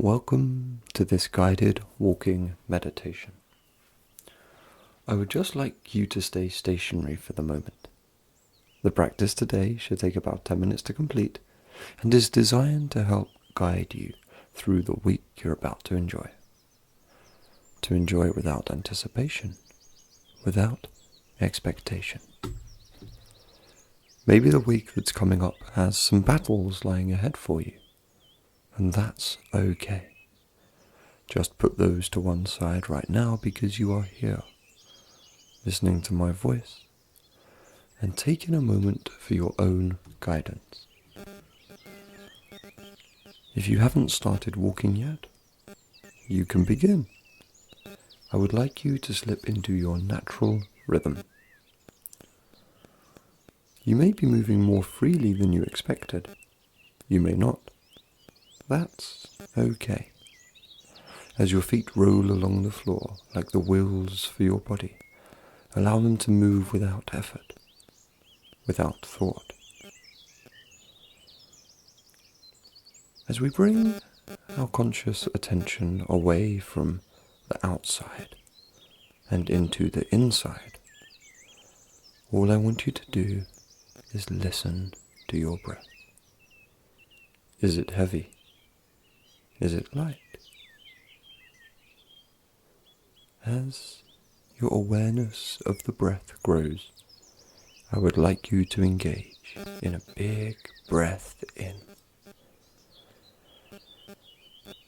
Welcome to this guided walking meditation. I would just like you to stay stationary for the moment. The practice today should take about 10 minutes to complete and is designed to help guide you through the week you're about to enjoy. To enjoy without anticipation, without expectation. Maybe the week that's coming up has some battles lying ahead for you, and that's okay. Just put those to one side right now because you are here, listening to my voice, and taking a moment for your own guidance. If you haven't started walking yet, you can begin. I would like you to slip into your natural rhythm. You may be moving more freely than you expected. You may not. That's okay. As your feet roll along the floor like the wheels for your body, allow them to move without effort, without thought. As we bring our conscious attention away from the outside and into the inside, all I want you to do is listen to your breath. Is it heavy? Is it light? As your awareness of the breath grows, I would like you to engage in a big breath in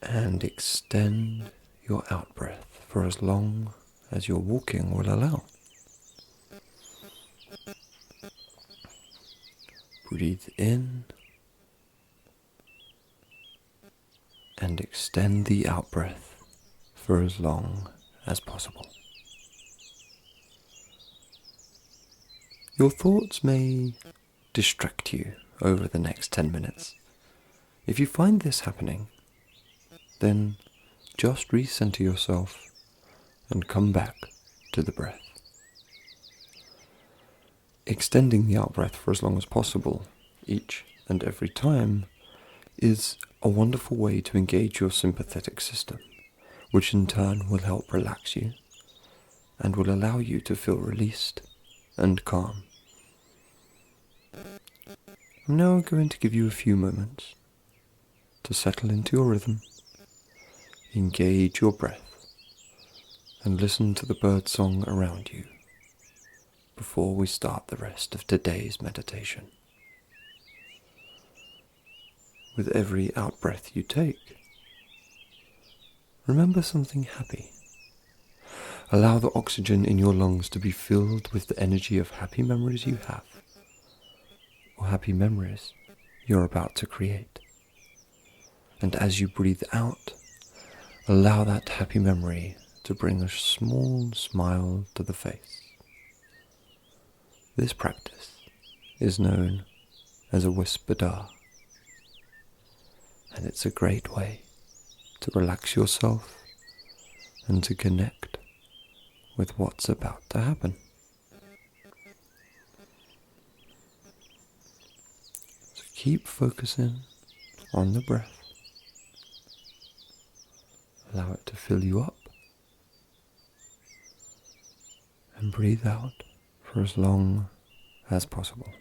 and extend your out-breath for as long as your walking will allow. Breathe in and extend the out-breath for as long as possible. Your thoughts may distract you over the next 10 minutes. If you find this happening, then just recenter yourself and come back to the breath. Extending the out-breath for as long as possible, each and every time, is a wonderful way to engage your sympathetic system, which in turn will help relax you and will allow you to feel released and calm. I'm now going to give you a few moments to settle into your rhythm, engage your breath, and listen to the birdsong around you before we start the rest of today's meditation. With every out-breath you take, remember something happy. Allow the oxygen in your lungs to be filled with the energy of happy memories you have, or happy memories you're about to create. And as you breathe out, allow that happy memory to bring a small smile to the face. This practice is known as a whisper, and it's a great way to relax yourself and to connect with what's about to happen. So keep focusing on the breath. Allow it to fill you up and breathe out for as long as possible.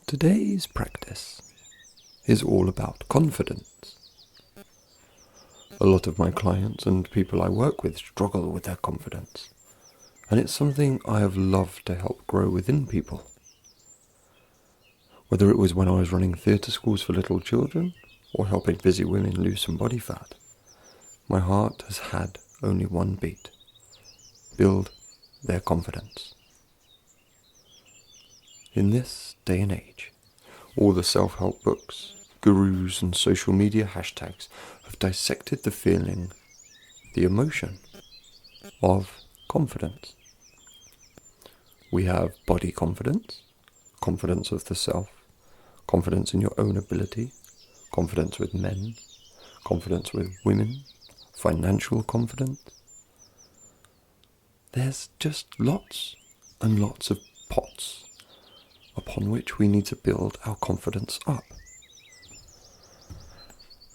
Today's practice is all about confidence. A lot of my clients and people I work with struggle with their confidence, and it's something I have loved to help grow within people. Whether it was when I was running theatre schools for little children or helping busy women lose some body fat, my heart has had only one beat: build their confidence. In this day and age, all the self-help books, gurus and social media hashtags have dissected the feeling, the emotion of confidence. We have body confidence, confidence of the self, confidence in your own ability, confidence with men, confidence with women, financial confidence. There's just lots and lots of pots upon which we need to build our confidence up.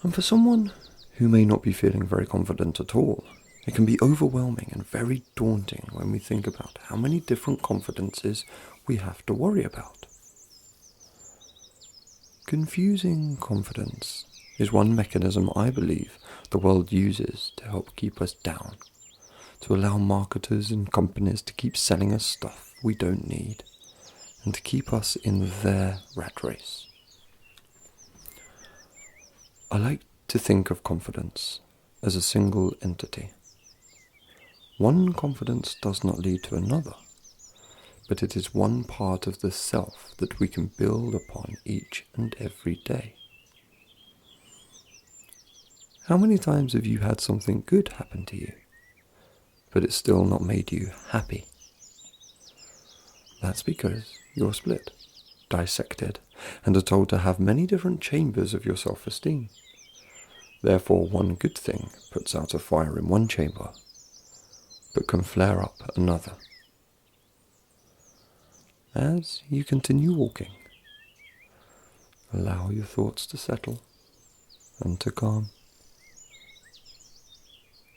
And for someone who may not be feeling very confident at all, it can be overwhelming and very daunting when we think about how many different confidences we have to worry about. Confusing confidence is one mechanism I believe the world uses to help keep us down, to allow marketers and companies to keep selling us stuff we don't need, and to keep us in their rat race. I like to think of confidence as a single entity. One confidence does not lead to another, but it is one part of the self that we can build upon each and every day. How many times have you had something good happen to you, but it's still not made you happy? That's because you're split, dissected, and are told to have many different chambers of your self-esteem. Therefore, one good thing puts out a fire in one chamber, but can flare up another. As you continue walking, allow your thoughts to settle and to calm.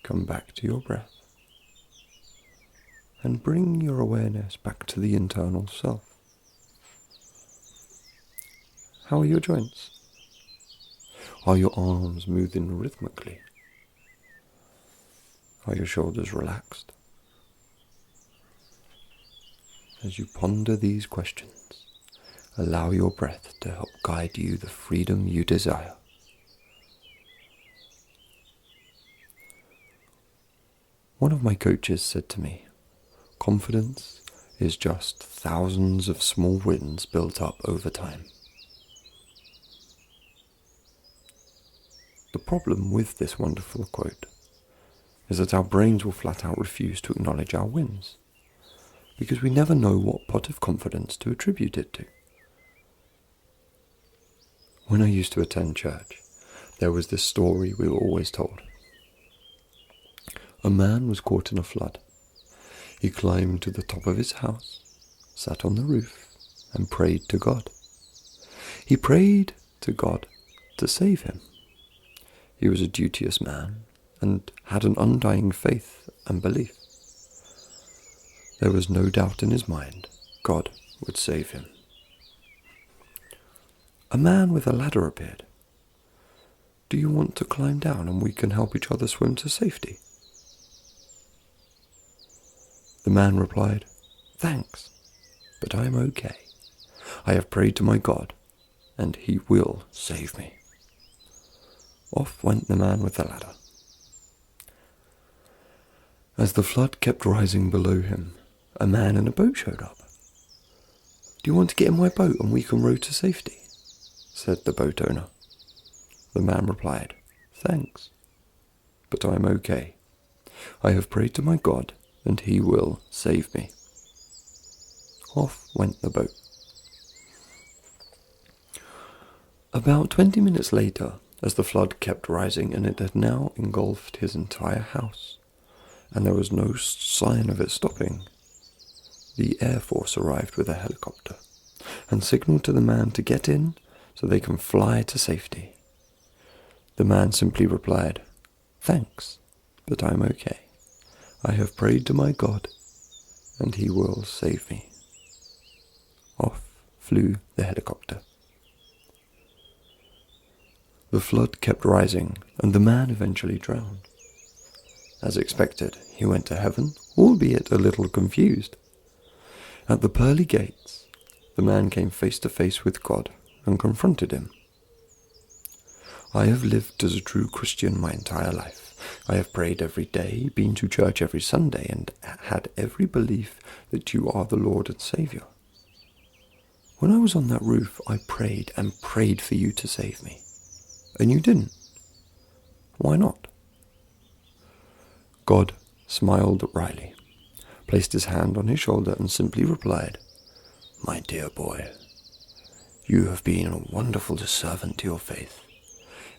Come back to your breath and bring your awareness back to the internal self. How are your joints? Are your arms moving rhythmically? Are your shoulders relaxed? As you ponder these questions, allow your breath to help guide you the freedom you desire. One of my coaches said to me, confidence is just thousands of small wins built up over time. The problem with this wonderful quote is that our brains will flat out refuse to acknowledge our wins, because we never know what pot of confidence to attribute it to. When I used to attend church, there was this story we were always told. A man was caught in a flood. He climbed to the top of his house, sat on the roof, and prayed to God. He prayed to God to save him. He was a duteous man and had an undying faith and belief. There was no doubt in his mind God would save him. A man with a ladder appeared. Do you want to climb down and we can help each other swim to safety? The man replied, Thanks, but I'm okay. I have prayed to my God, and he will save me. Off went the man with the ladder. As the flood kept rising below him, a man in a boat showed up. Do you want to get in my boat and we can row to safety? Said the boat owner. The man replied, Thanks, but I'm okay. I have prayed to my God, and he will save me. Off went the boat. About 20 minutes later, as the flood kept rising and it had now engulfed his entire house, and there was no sign of it stopping, the Air Force arrived with a helicopter and signaled to the man to get in so they can fly to safety. The man simply replied, Thanks, but I'm okay. I have prayed to my God, and he will save me. Off flew the helicopter. The flood kept rising, and the man eventually drowned. As expected, he went to heaven, albeit a little confused. At the pearly gates, the man came face to face with God and confronted him. I have lived as a true Christian my entire life. I have prayed every day, been to church every Sunday, and had every belief that you are the Lord and Saviour. When I was on that roof, I prayed and prayed for you to save me. And you didn't. Why not? God smiled wryly, placed his hand on his shoulder and simply replied, My dear boy, you have been a wonderful servant to your faith,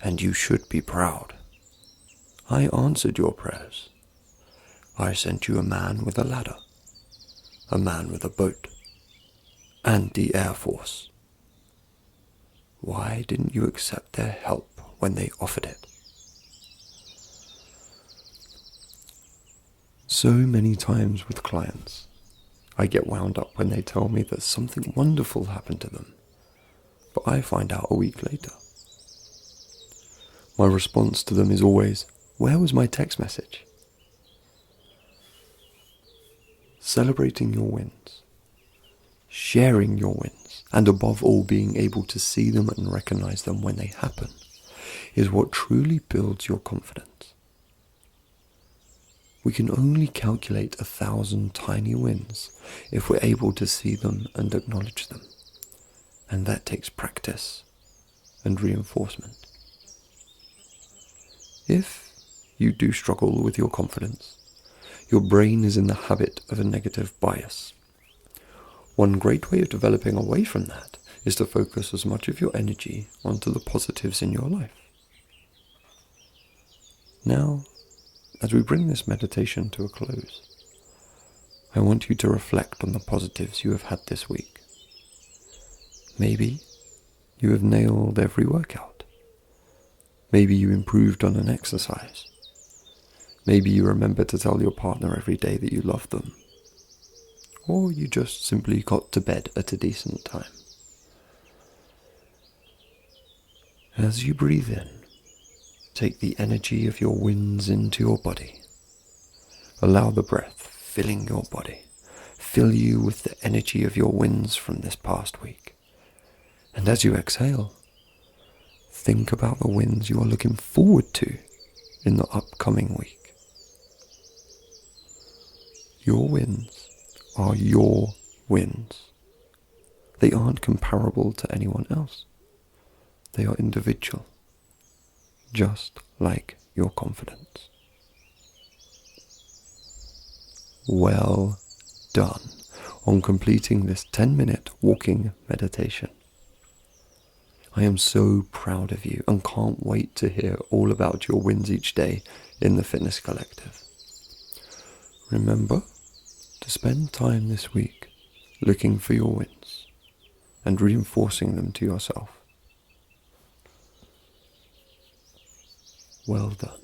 and you should be proud. I answered your prayers. I sent you a man with a ladder, a man with a boat, and the Air Force. Why didn't you accept their help when they offered it? So many times with clients, I get wound up when they tell me that something wonderful happened to them, but I find out a week later. My response to them is always, "Where was my text message?" Celebrating your wins, sharing your wins, and above all being able to see them and recognize them when they happen is what truly builds your confidence. We can only calculate 1,000 tiny wins if we're able to see them and acknowledge them. And that takes practice and reinforcement. If you do struggle with your confidence, your brain is in the habit of a negative bias. One great way of developing away from that is to focus as much of your energy onto the positives in your life. Now, as we bring this meditation to a close, I want you to reflect on the positives you have had this week. Maybe you have nailed every workout. Maybe you improved on an exercise. Maybe you remember to tell your partner every day that you love them. Or you just simply got to bed at a decent time. As you breathe in, take the energy of your wins into your body. Allow the breath filling your body fill you with the energy of your wins from this past week. And as you exhale, think about the wins you are looking forward to in the upcoming week. Your wins are your wins. They aren't comparable to anyone else. They are individual, just like your confidence. Well done on completing this 10-minute walking meditation. I am so proud of you and can't wait to hear all about your wins each day in the Fitness Collective. Remember to spend time this week looking for your wins and reinforcing them to yourself. Well done.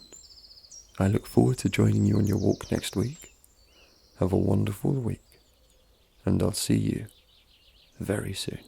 I look forward to joining you on your walk next week. Have a wonderful week, and I'll see you very soon.